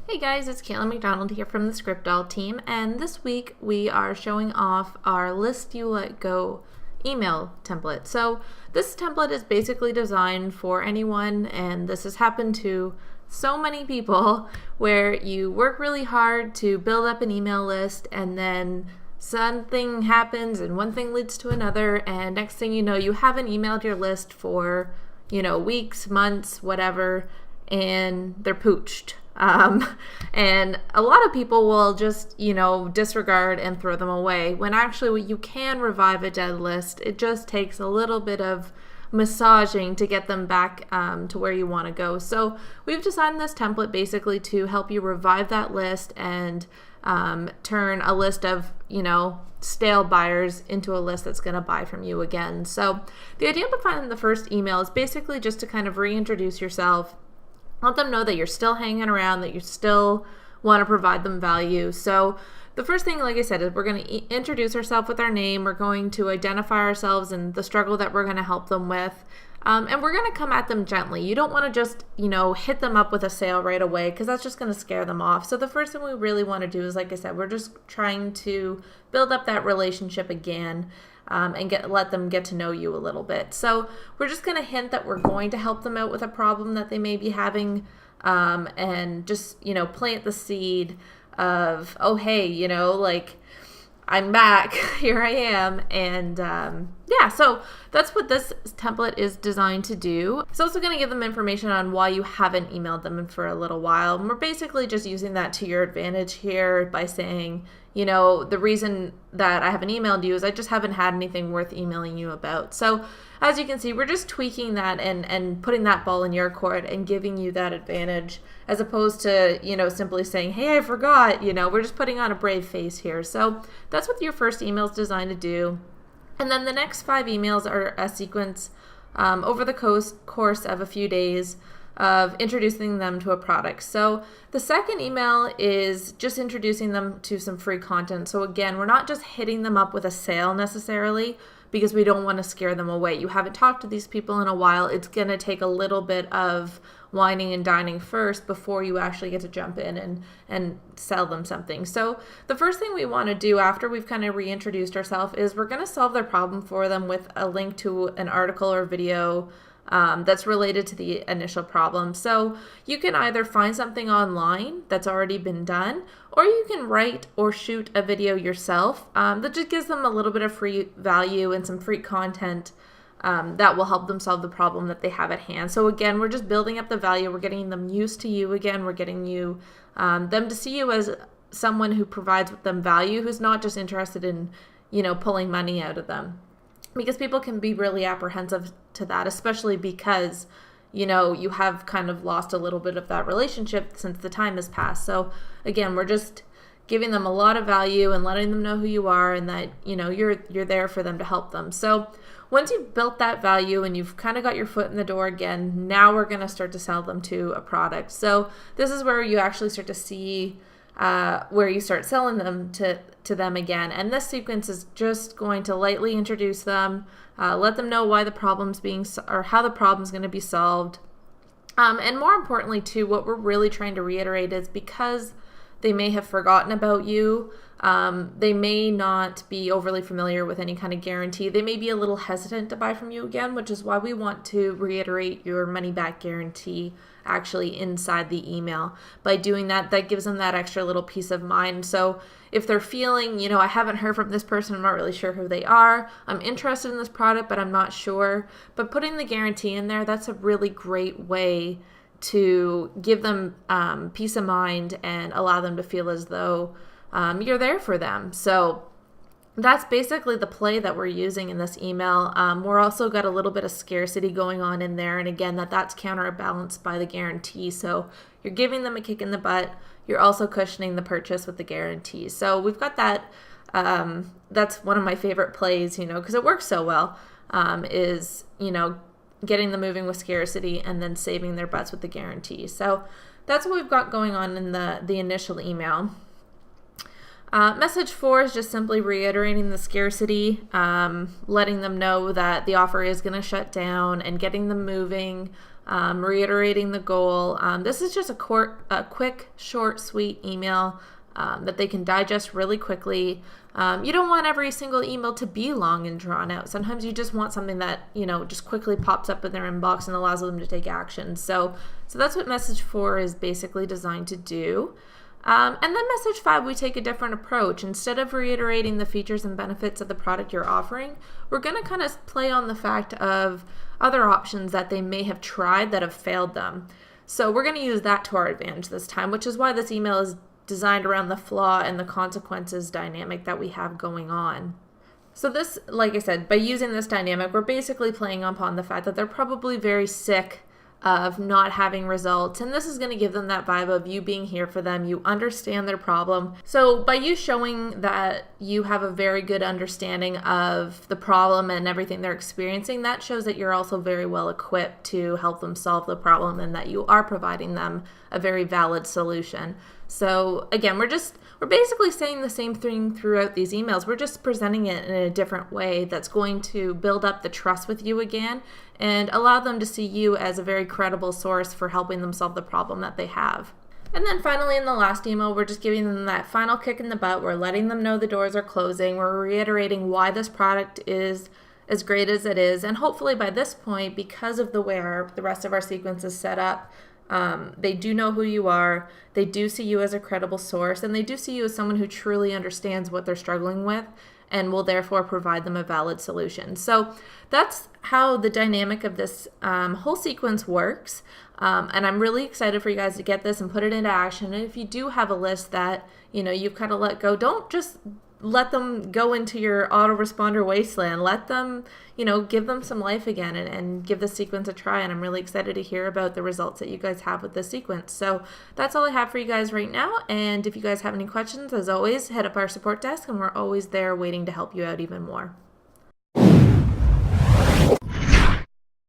Hey guys, it's Caitlin McDonald here from the Script Doll team, and this week we are showing off our List You Let Go email template. So this template is basically designed for anyone, and this has happened to so many people, where you work really hard to build up an email list and then something happens and one thing leads to another, and next thing you know, you haven't emailed your list for, weeks, months, whatever, and they're pooched. And a lot of people will just, disregard and throw them away, when actually you can revive a dead list. It just takes a little bit of massaging to get them back to where you want to go. So we've designed this template basically to help you revive that list and turn a list of, stale buyers into a list that's going to buy from you again. So the idea behind the first email is basically just to kind of reintroduce yourself. Let them know that you're still hanging around, that you still want to provide them value. So the first thing, like I said, is we're going to introduce ourselves with our name. We're going to identify ourselves and the struggle that we're going to help them with. And we're going to come at them gently. You don't want to just, hit them up with a sale right away, because that's just going to scare them off. So the first thing we really want to do is, like I said, we're just trying to build up that relationship again. And let them get to know you a little bit. So we're just going to hint that we're going to help them out with a problem that they may be having, and just, plant the seed of, oh, hey, I'm back, here I am. And so that's what this template is designed to do. It's also going to give them information on why you haven't emailed them for a little while. And we're basically just using that to your advantage here by saying, the reason that I haven't emailed you is I just haven't had anything worth emailing you about. So as you can see, we're just tweaking that and putting that ball in your court and giving you that advantage, as opposed to, simply saying, hey, I forgot. We're just putting on a brave face here. So that's what your first email is designed to do. And then the next 5 emails are a sequence over the course of a few days of introducing them to a product. So the second email is just introducing them to some free content. So again, we're not just hitting them up with a sale necessarily, because we don't want to scare them away. You haven't talked to these people in a while. It's going to take a little bit of whining and dining first before you actually get to jump in and sell them something. So the first thing we want to do after we've kind of reintroduced ourselves is we're going to solve their problem for them with a link to an article or video that's related to the initial problem. So you can either find something online that's already been done, or you can write or shoot a video yourself that just gives them a little bit of free value and some free content that will help them solve the problem that they have at hand. So again, we're just building up the value. We're getting them used to you again. We're getting them to see you as someone who provides them value, who's not just interested in, pulling money out of them. Because people can be really apprehensive to that, especially because, you have kind of lost a little bit of that relationship since the time has passed. So again, we're just giving them a lot of value and letting them know who you are, and that, you're there for them to help them. So once you've built that value and you've kind of got your foot in the door again, now we're going to start to sell them to a product. So this is where you actually start to see where you start selling them to them again. And this sequence is just going to lightly introduce them, let them know why the problem's or how the problem's going to be solved. And more importantly too, what we're really trying to reiterate is, because they may have forgotten about you, they may not be overly familiar with any kind of guarantee. They may be a little hesitant to buy from you again, which is why we want to reiterate your money back guarantee actually inside the email. By doing that, that gives them that extra little peace of mind. So if they're feeling, I haven't heard from this person, I'm not really sure who they are, I'm interested in this product, but I'm not sure. But putting the guarantee in there, that's a really great way to give them peace of mind and allow them to feel as though you're there for them. So that's basically the play that we're using in this email. We're also got a little bit of scarcity going on in there. And again, that's counterbalanced by the guarantee. So you're giving them a kick in the butt. You're also cushioning the purchase with the guarantee. So we've got that. That's one of my favorite plays, because it works so well, is, getting them moving with scarcity and then saving their butts with the guarantee. So that's what we've got going on in the initial email. Message 4 is just simply reiterating the scarcity, letting them know that the offer is going to shut down and getting them moving, reiterating the goal. This is just a quick, short, sweet email that they can digest really quickly. You don't want every single email to be long and drawn out. Sometimes you just want something that, just quickly pops up in their inbox and allows them to take action. So that's what message 4 is basically designed to do. And then message 5, we take a different approach. Instead of reiterating the features and benefits of the product you're offering, we're going to kind of play on the fact of other options that they may have tried that have failed them. So we're going to use that to our advantage this time, which is why this email is designed around the flaw and the consequences dynamic that we have going on. So this, like I said, by using this dynamic, we're basically playing upon the fact that they're probably very sick of not having results, and this is going to give them that vibe of you being here for them, you understand their problem. So by you showing that you have a very good understanding of the problem and everything they're experiencing, that shows that you're also very well equipped to help them solve the problem and that you are providing them a very valid solution. So again, we're basically saying the same thing throughout these emails. We're just presenting it in a different way that's going to build up the trust with you again and allow them to see you as a very credible source for helping them solve the problem that they have. And then finally, in the last email, we're just giving them that final kick in the butt. We're letting them know the doors are closing. We're reiterating why this product is as great as it is. And hopefully by this point, because of the way the rest of our sequence is set up, they do know who you are, they do see you as a credible source, and they do see you as someone who truly understands what they're struggling with and will therefore provide them a valid solution. So that's how the dynamic of this whole sequence works. And I'm really excited for you guys to get this and put it into action. And if you do have a list that, you've kind of let go, don't just let them go into your autoresponder wasteland. Let them, give them some life again and give the sequence a try. And I'm really excited to hear about the results that you guys have with this sequence. So that's all I have for you guys right now. And if you guys have any questions, as always, head up our support desk and we're always there waiting to help you out even more.